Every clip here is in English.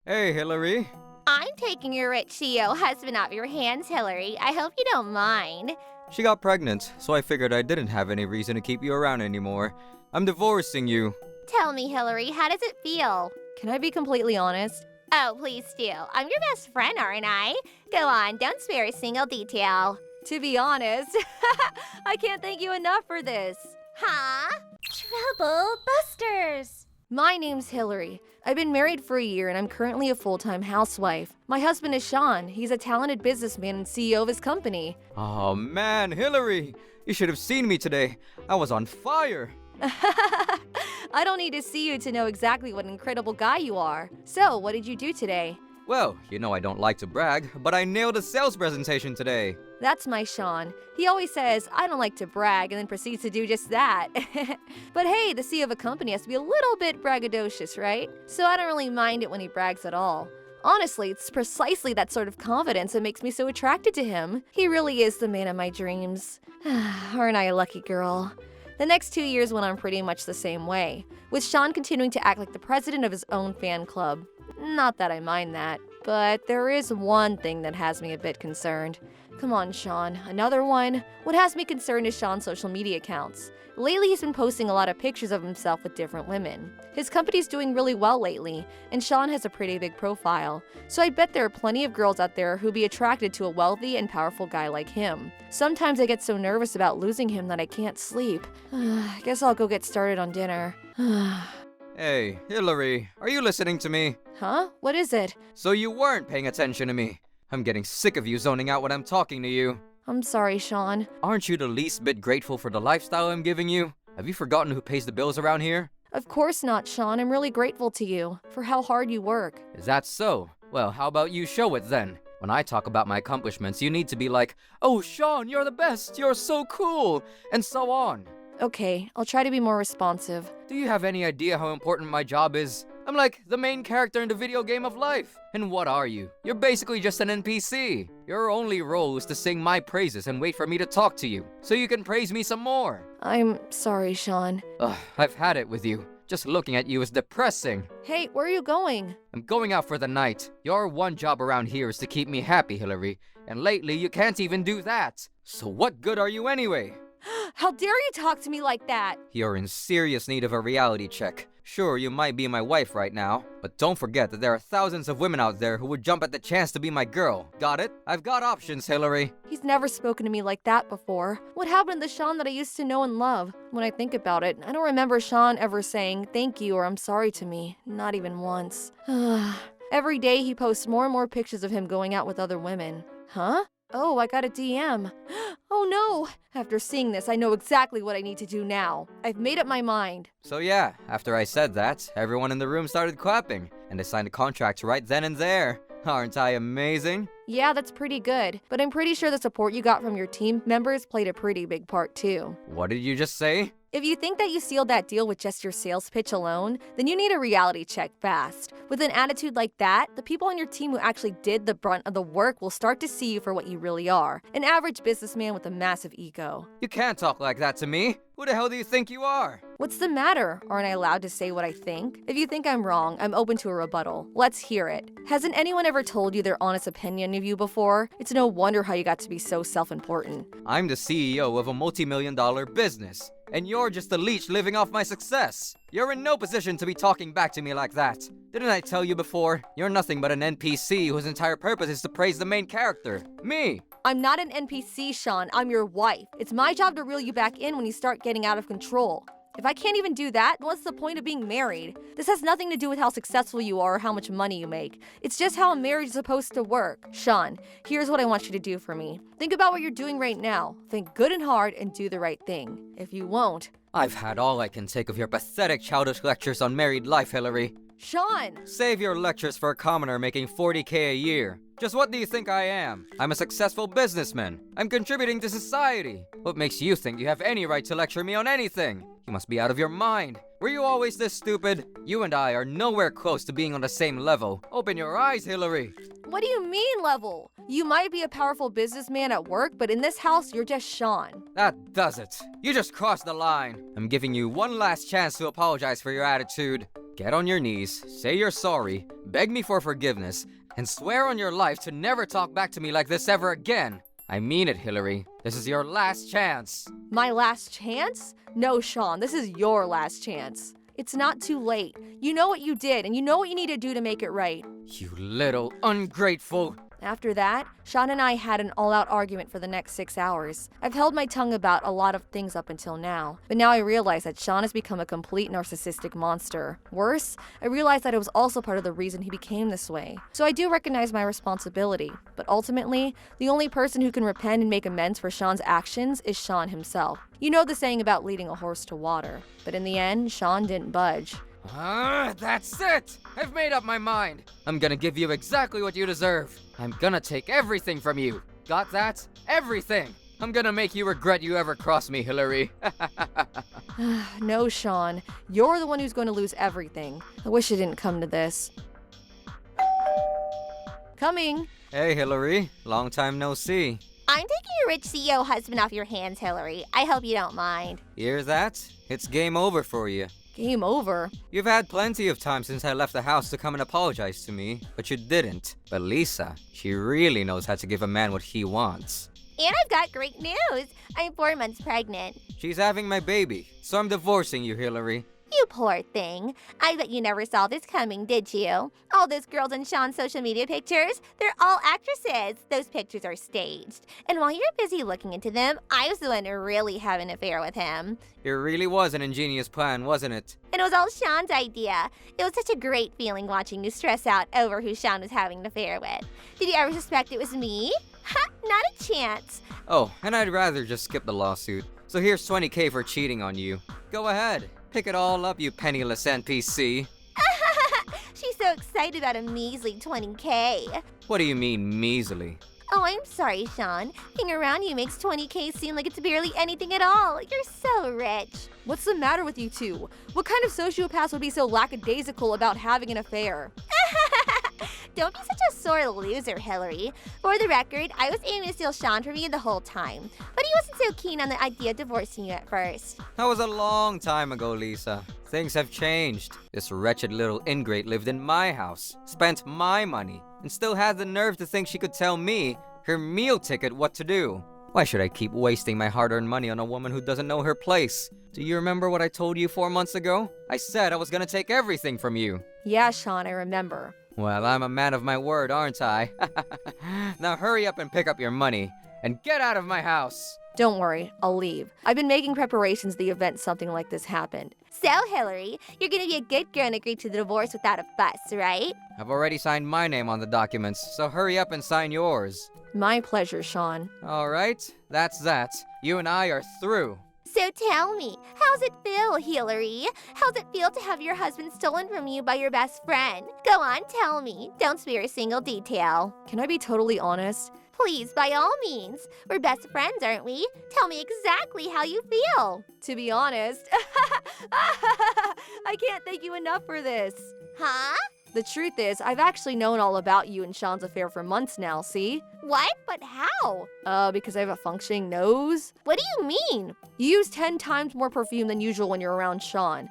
Hey, Hillary. I'm taking your rich CEO husband off your hands, Hillary. I hope you don't mind. She got pregnant, so I figured I didn't have any reason to keep you around anymore. I'm divorcing you. Tell me, Hillary, how does it feel? Can I be completely honest? Oh, please do. I'm your best friend, aren't I? Go on, don't spare a single detail. To be honest, I can't thank you enough for this. Huh? Trouble Busters! My name's Hillary. I've been married for a year and I'm currently a full-time housewife. My husband is Shawn. He's a talented businessman and CEO of his company. Oh man, Hillary! You should have seen me today. I was on fire. I don't need to see you to know exactly what an incredible guy you are. So, what did you do today? Well, you know I don't like to brag, but I nailed a sales presentation today. That's my Shawn. He always says, I don't like to brag, and then proceeds to do just that. But hey, the CEO of a company has to be a little bit braggadocious, right? So I don't really mind it when he brags at all. Honestly, it's precisely that sort of confidence that makes me so attracted to him. He really is the man of my dreams. Aren't I a lucky girl? The next 2 years went on pretty much the same way, with Shawn continuing to act like the president of his own fan club. Not that I mind that, but there is one thing that has me a bit concerned. Come on, Shawn, another one? What has me concerned is Shawn's social media accounts. Lately, he's been posting a lot of pictures of himself with different women. His company's doing really well lately, and Shawn has a pretty big profile. So I bet there are plenty of girls out there who'd be attracted to a wealthy and powerful guy like him. Sometimes I get so nervous about losing him that I can't sleep. I guess I'll go get started on dinner. Hey, Hillary, are you listening to me? Huh? What is it? So you weren't paying attention to me. I'm getting sick of you zoning out when I'm talking to you. I'm sorry, Shawn. Aren't you the least bit grateful for the lifestyle I'm giving you? Have you forgotten who pays the bills around here? Of course not, Shawn. I'm really grateful to you for how hard you work. Is that so? Well, how about you show it then? When I talk about my accomplishments, you need to be like, "Oh, Shawn, you're the best, you're so cool," and so on. Okay, I'll try to be more responsive. Do you have any idea how important my job is? I'm like the main character in the video game of life. And what are you? You're basically just an NPC. Your only role is to sing my praises and wait for me to talk to you, so you can praise me some more. I'm sorry, Shawn. Ugh, I've had it with you. Just looking at you is depressing. Hey, where are you going? I'm going out for the night. Your one job around here is to keep me happy, Hillary. And lately, you can't even do that. So what good are you anyway? How dare you talk to me like that? You're in serious need of a reality check. Sure, you might be my wife right now, but don't forget that there are thousands of women out there who would jump at the chance to be my girl. Got it? I've got options, Hillary. He's never spoken to me like that before. What happened to the Shawn that I used to know and love? When I think about it, I don't remember Shawn ever saying thank you or I'm sorry to me. Not even once. Every day he posts more and more pictures of him going out with other women. Huh? Oh, I got a DM. Oh no! After seeing this, I know exactly what I need to do now. I've made up my mind. So yeah, after I said that, everyone in the room started clapping, and I signed a contract right then and there. Aren't I amazing? Yeah, that's pretty good, but I'm pretty sure the support you got from your team members played a pretty big part too. What did you just say? If you think that you sealed that deal with just your sales pitch alone, then you need a reality check fast. With an attitude like that, the people on your team who actually did the brunt of the work will start to see you for what you really are, an average businessman with a massive ego. You can't talk like that to me. Who the hell do you think you are? What's the matter? Aren't I allowed to say what I think? If you think I'm wrong, I'm open to a rebuttal. Let's hear it. Hasn't anyone ever told you their honest opinion of you before? It's no wonder how you got to be so self-important. I'm the CEO of a multi-million-dollar business, and you're just a leech living off my success. You're in no position to be talking back to me like that. Didn't I tell you before? You're nothing but an NPC whose entire purpose is to praise the main character, me. I'm not an NPC, Shawn. I'm your wife. It's my job to reel you back in when you start getting out of control. If I can't even do that, what's the point of being married? This has nothing to do with how successful you are or how much money you make. It's just how a marriage is supposed to work. Shawn, here's what I want you to do for me. Think about what you're doing right now. Think good and hard and do the right thing. If you won't... I've had all I can take of your pathetic childish lectures on married life, Hillary. Shawn! Save your lectures for a commoner making $40K a year. Just what do you think I am? I'm a successful businessman. I'm contributing to society. What makes you think you have any right to lecture me on anything? You must be out of your mind. Were you always this stupid? You and I are nowhere close to being on the same level. Open your eyes, Hillary. What do you mean, level? You might be a powerful businessman at work, but in this house, you're just Shawn. That does it. You just crossed the line. I'm giving you one last chance to apologize for your attitude. Get on your knees, say you're sorry, beg me for forgiveness, and swear on your life to never talk back to me like this ever again. I mean it, Hillary. This is your last chance. My last chance? No, Shawn, this is your last chance. It's not too late. You know what you did, and you know what you need to do to make it right. You little ungrateful. After that, Shawn and I had an all-out argument for the next 6 hours. I've held my tongue about a lot of things up until now, but now I realize that Shawn has become a complete narcissistic monster. Worse, I realize that it was also part of the reason he became this way. So I do recognize my responsibility, but ultimately, the only person who can repent and make amends for Shawn's actions is Shawn himself. You know the saying about leading a horse to water, but in the end, Shawn didn't budge. That's it! I've made up my mind. I'm gonna give you exactly what you deserve. I'm gonna take everything from you. Got that? Everything! I'm gonna make you regret you ever crossed me, Hillary. No, Shawn. You're the one who's going to lose everything. I wish it didn't come to this. Coming. Hey, Hillary. Long time no see. I'm taking your rich CEO husband off your hands, Hillary. I hope you don't mind. Hear that? It's game over for you. Game over. You've had plenty of time since I left the house to come and apologize to me, but you didn't. But Lisa, she really knows how to give a man what he wants. And I've got great news. I'm 4 months pregnant. She's having my baby, so I'm divorcing you, Hillary. You poor thing. I bet you never saw this coming, did you? All those girls in Shawn's social media pictures, they're all actresses. Those pictures are staged. And while you're busy looking into them, I was the one to really have an affair with him. It really was an ingenious plan, wasn't it? And it was all Shawn's idea. It was such a great feeling watching you stress out over who Shawn was having an affair with. Did you ever suspect it was me? Ha! Not a chance. Oh, and I'd rather just skip the lawsuit. So here's $20K for cheating on you. Go ahead. Pick it all up, you penniless NPC. She's so excited about a measly $20K. What do you mean, measly? Oh, I'm sorry, Shawn. Being around you makes $20K seem like it's barely anything at all. You're so rich. What's the matter with you two? What kind of sociopath would be so lackadaisical about having an affair? Don't be such a sore loser, Hillary. For the record, I was aiming to steal Shawn from you the whole time, but he wasn't so keen on the idea of divorcing you at first. That was a long time ago, Lisa. Things have changed. This wretched little ingrate lived in my house, spent my money, and still had the nerve to think she could tell me, her meal ticket, what to do. Why should I keep wasting my hard-earned money on a woman who doesn't know her place? Do you remember what I told you 4 months ago? I said I was gonna take everything from you. Yeah, Shawn, I remember. Well, I'm a man of my word, aren't I? Now hurry up and pick up your money, and get out of my house! Don't worry, I'll leave. I've been making preparations the event something like this happened. So, Hillary, you're gonna be a good girl and agree to the divorce without a fuss, right? I've already signed my name on the documents, so hurry up and sign yours. My pleasure, Shawn. All right, that's that. You and I are through. So tell me, how's it feel, Hillary? How's it feel to have your husband stolen from you by your best friend? Go on, tell me. Don't spare a single detail. Can I be totally honest? Please, by all means. We're best friends, aren't we? Tell me exactly how you feel. To be honest, I can't thank you enough for this. Huh? The truth is, I've actually known all about you and Shawn's affair for months now, see? What? But how? Because I have a functioning nose. What do you mean? You use 10 times more perfume than usual when you're around Shawn.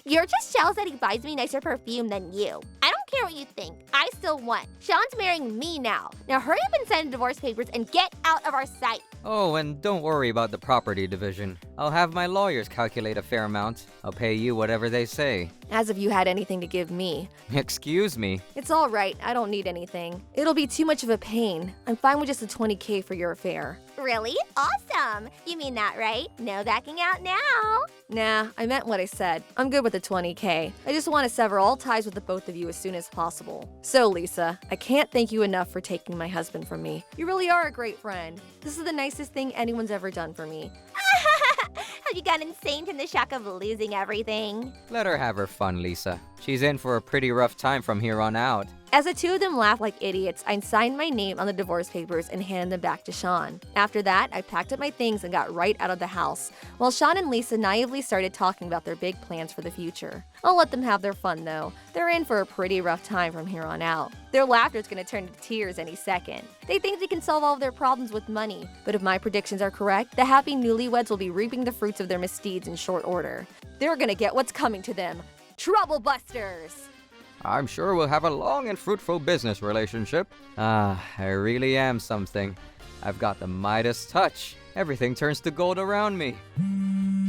You're just jealous that he buys me nicer perfume than you. I don't care what you think. I still won. Shawn's marrying me now. Now hurry up and sign the divorce papers and get out of our sight. Oh, and don't worry about the property division. I'll have my lawyers calculate a fair amount. I'll pay you whatever they say. As if you had anything to give me. Excuse me. It's all right, I don't need anything. It'll be too much of a pain. I'm fine with just the $20K for your affair. Really? Awesome. You mean that, right? No backing out now. Nah, I meant what I said. I'm good with the $20K. I just want to sever all ties with the both of you as soon as possible. So, Lisa, I can't thank you enough for taking my husband from me. You really are a great friend. This is the nicest thing anyone's ever done for me. Have you gone insane from the shock of losing everything? Let her have her fun, Lisa. She's in for a pretty rough time from here on out. As the two of them laughed like idiots, I signed my name on the divorce papers and handed them back to Shawn. After that, I packed up my things and got right out of the house, while Shawn and Lisa naively started talking about their big plans for the future. I'll let them have their fun though. They're in for a pretty rough time from here on out. Their laughter is going to turn to tears any second. They think they can solve all of their problems with money, but if my predictions are correct, the happy newlyweds will be reaping the fruits of their misdeeds in short order. They're going to get what's coming to them. Trouble Busters! I'm sure we'll have a long and fruitful business relationship. Ah, I really am something. I've got the Midas touch. Everything turns to gold around me.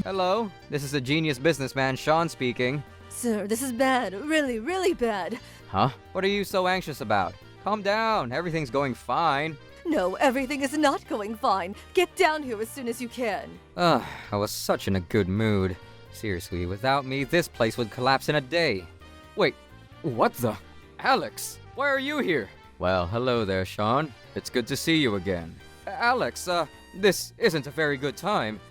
Hello, this is a genius businessman, Shawn speaking. Sir, this is bad. Really, really bad. Huh? What are you so anxious about? Calm down, everything's going fine. No, everything is not going fine. Get down here as soon as you can. Ugh, I was such in a good mood. Seriously, without me, this place would collapse in a day. Wait, what the? Alex, why are you here? Well, hello there, Shawn. It's good to see you again. Alex, this isn't a very good time.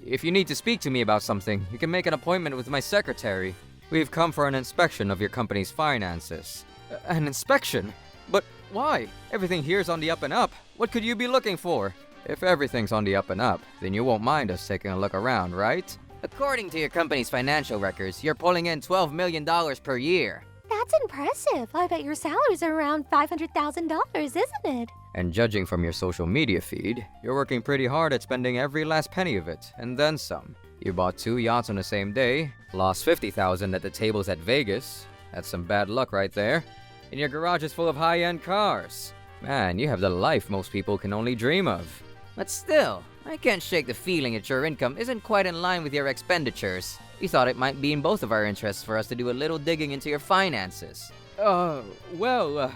If you need to speak to me about something, you can make an appointment with my secretary. We've come for an inspection of your company's finances. An inspection? But why? Everything here's on the up and up. What could you be looking for? If everything's on the up and up, then you won't mind us taking a look around, right? According to your company's financial records, you're pulling in $12 million per year. That's impressive. I bet your salary's around $500,000, isn't it? And judging from your social media feed, you're working pretty hard at spending every last penny of it, and then some. You bought 2 yachts on the same day, lost $50,000 at the tables at Vegas. That's some bad luck right there. And your garage is full of high-end cars. Man, you have the life most people can only dream of. But still, I can't shake the feeling that your income isn't quite in line with your expenditures. We thought it might be in both of our interests for us to do a little digging into your finances. Well,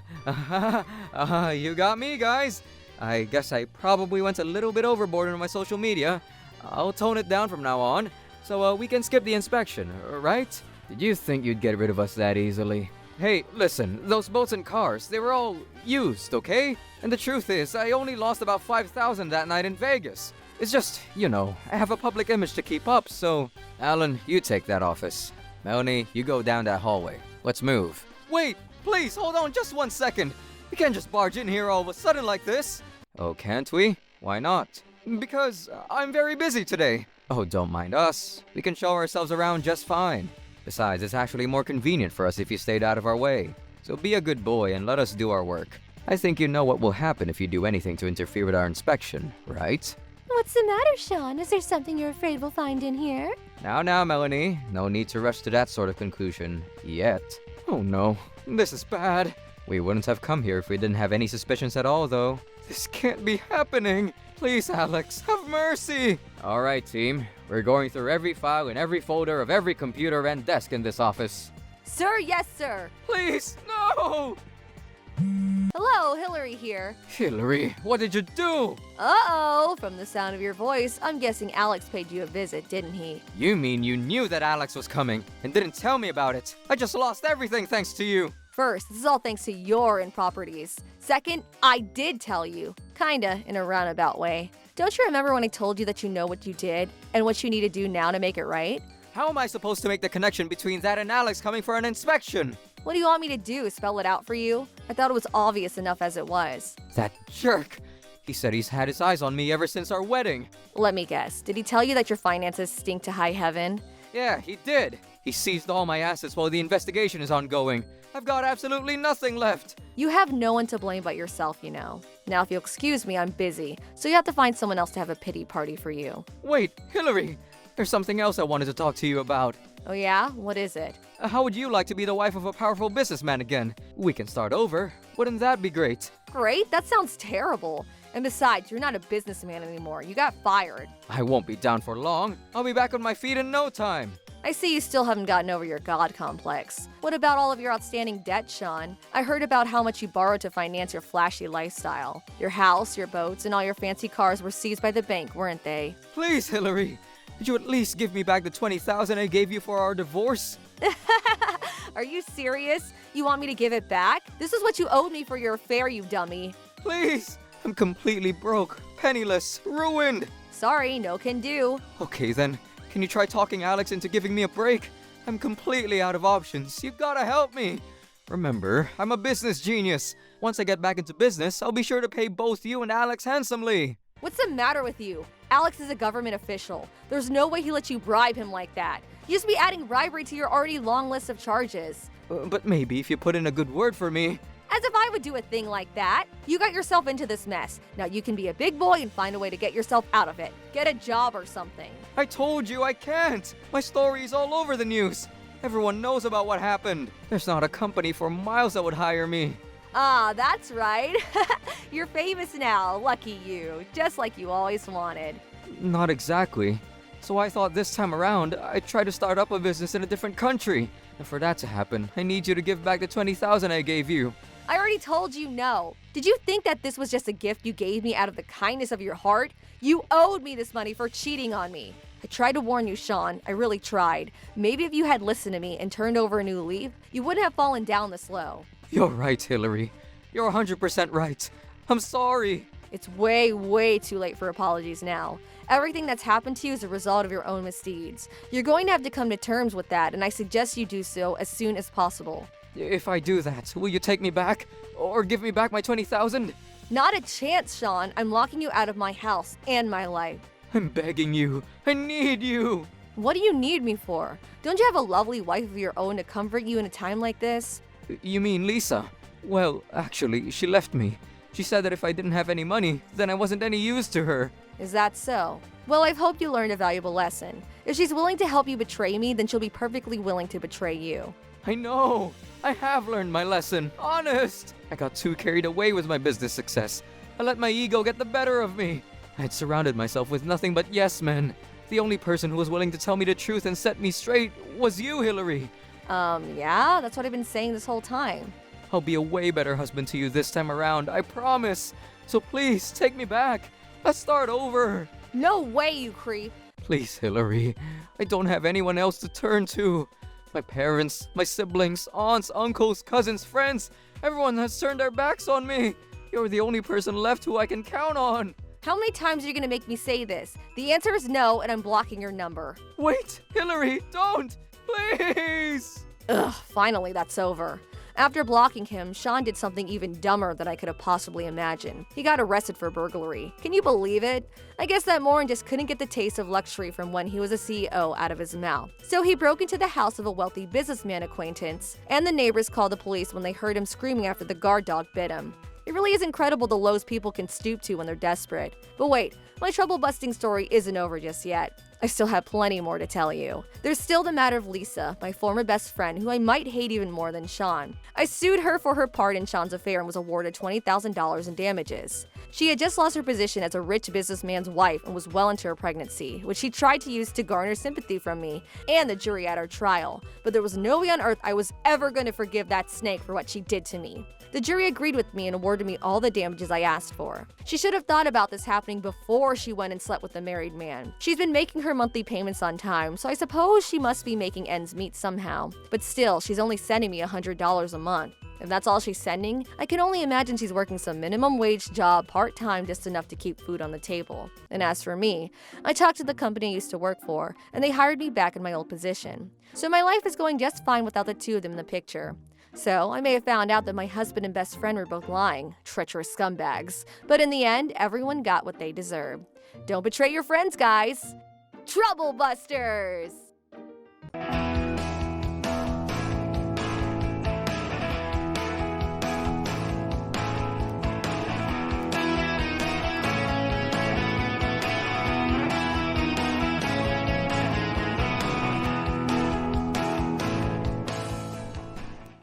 you got me, guys. I guess I probably went a little bit overboard on my social media. I'll tone it down from now on, so we can skip the inspection, right? Did you think you'd get rid of us that easily? Hey, listen, those boats and cars, they were all used, okay? And the truth is, I only lost about $5,000 that night in Vegas. It's just, you know, I have a public image to keep up, so... Alan, you take that office. Melanie, you go down that hallway. Let's move. Wait, please, hold on just 1 second. We can't just barge in here all of a sudden like this. Oh, can't we? Why not? Because I'm very busy today. Oh, don't mind us. We can show ourselves around just fine. Besides, it's actually more convenient for us if you stayed out of our way. So be a good boy and let us do our work. I think you know what will happen if you do anything to interfere with our inspection, right? What's the matter, Shawn? Is there something you're afraid we'll find in here? Now, Melanie. No need to rush to that sort of conclusion. Yet. Oh no, this is bad. We wouldn't have come here if we didn't have any suspicions at all, though. This can't be happening. Please, Alex, have mercy. All right, team. We're going through every file and every folder of every computer and desk in this office. Sir, yes, sir. Please, no! Hello, Hillary here. Hillary, what did you do? Uh-oh, from the sound of your voice, I'm guessing Alex paid you a visit, didn't he? You mean you knew that Alex was coming and didn't tell me about it? I just lost everything thanks to you. First, this is all thanks to your improperties. Second, I did tell you. Kinda, in a roundabout way. Don't you remember when I told you that you know what you did and what you need to do now to make it right? How am I supposed to make the connection between that and Alex coming for an inspection? What do you want me to do, spell it out for you? I thought it was obvious enough as it was. That jerk. He said he's had his eyes on me ever since our wedding. Let me guess, did he tell you that your finances stink to high heaven? Yeah, he did. He seized all my assets while the investigation is ongoing. I've got absolutely nothing left. You have no one to blame but yourself, you know. Now, if you'll excuse me, I'm busy, so you have to find someone else to have a pity party for you. Wait, Hillary, there's something else I wanted to talk to you about. Oh yeah? What is it? How would you like to be the wife of a powerful businessman again? We can start over. Wouldn't that be great? Great? That sounds terrible. And besides, you're not a businessman anymore. You got fired. I won't be down for long. I'll be back on my feet in no time. I see you still haven't gotten over your God complex. What about all of your outstanding debt, Shawn? I heard about how much you borrowed to finance your flashy lifestyle. Your house, your boats, and all your fancy cars were seized by the bank, weren't they? Please, Hillary. Could you at least give me back the $20,000 I gave you for our divorce? Are you serious? You want me to give it back? This is what you owed me for your affair, you dummy. Please. I'm completely broke, penniless, ruined. Sorry, no can do. Okay then. Can you try talking Alex into giving me a break? I'm completely out of options. You've gotta help me. Remember, I'm a business genius. Once I get back into business, I'll be sure to pay both you and Alex handsomely. What's the matter with you? Alex is a government official. There's no way he lets you bribe him like that. You just be adding bribery to your already long list of charges. But maybe if you put in a good word for me. As if I would do a thing like that. You got yourself into this mess. Now you can be a big boy and find a way to get yourself out of it. Get a job or something. I told you I can't. My story is all over the news. Everyone knows about what happened. There's not a company for miles that would hire me. Ah, that's right. You're famous now, lucky you, just like you always wanted. Not exactly. So I thought this time around, I'd try to start up a business in a different country. And for that to happen, I need you to give back the 20,000 I gave you. I already told you no. Did you think that this was just a gift you gave me out of the kindness of your heart? You owed me this money for cheating on me. I tried to warn you, Shawn. I really tried. Maybe if you had listened to me and turned over a new leaf, you wouldn't have fallen down this low. You're right, Hillary. You're 100% right. I'm sorry. It's way, way too late for apologies now. Everything that's happened to you is a result of your own misdeeds. You're going to have to come to terms with that, and I suggest you do so as soon as possible. If I do that, will you take me back? Or give me back my 20,000? Not a chance, Shawn. I'm locking you out of my house and my life. I'm begging you. I need you. What do you need me for? Don't you have a lovely wife of your own to comfort you in a time like this? You mean Lisa? Well, actually, she left me. She said that if I didn't have any money, then I wasn't any use to her. Is that so? Well, I've hoped you learned a valuable lesson. If she's willing to help you betray me, then she'll be perfectly willing to betray you. I know. I have learned my lesson. Honest. I got too carried away with my business success. I let my ego get the better of me. I had surrounded myself with nothing but yes men. The only person who was willing to tell me the truth and set me straight was you, Hillary. Yeah? That's what I've been saying this whole time. I'll be a way better husband to you this time around, I promise. So please, take me back. Let's start over. No way, you creep. Please, Hillary. I don't have anyone else to turn to. My parents, my siblings, aunts, uncles, cousins, friends, everyone has turned their backs on me. You're the only person left who I can count on. How many times are you gonna make me say this? The answer is no, and I'm blocking your number. Wait, Hillary, don't! Please! Ugh, finally that's over. After blocking him, Shawn did something even dumber than I could have possibly imagined. He got arrested for burglary. Can you believe it? I guess that Morin just couldn't get the taste of luxury from when he was a CEO out of his mouth. So he broke into the house of a wealthy businessman acquaintance, and the neighbors called the police when they heard him screaming after the guard dog bit him. It really is incredible the lows people can stoop to when they're desperate. But wait, my trouble-busting story isn't over just yet. I still have plenty more to tell you. There's still the matter of Lisa, my former best friend, who I might hate even more than Shawn. I sued her for her part in Shawn's affair and was awarded $20,000 in damages. She had just lost her position as a rich businessman's wife and was well into her pregnancy, which she tried to use to garner sympathy from me and the jury at our trial. But there was no way on earth I was ever going to forgive that snake for what she did to me. The jury agreed with me and awarded me all the damages I asked for. She should have thought about this happening before she went and slept with a married man. She's been making her monthly payments on time, so I suppose she must be making ends meet somehow. But still, she's only sending me $100 a month. If that's all she's sending, I can only imagine she's working some minimum wage job part-time just enough to keep food on the table. And as for me, I talked to the company I used to work for, and they hired me back in my old position. So my life is going just fine without the two of them in the picture. So I may have found out that my husband and best friend were both lying, treacherous scumbags. But in the end, everyone got what they deserved. Don't betray your friends, guys. Trouble Busters!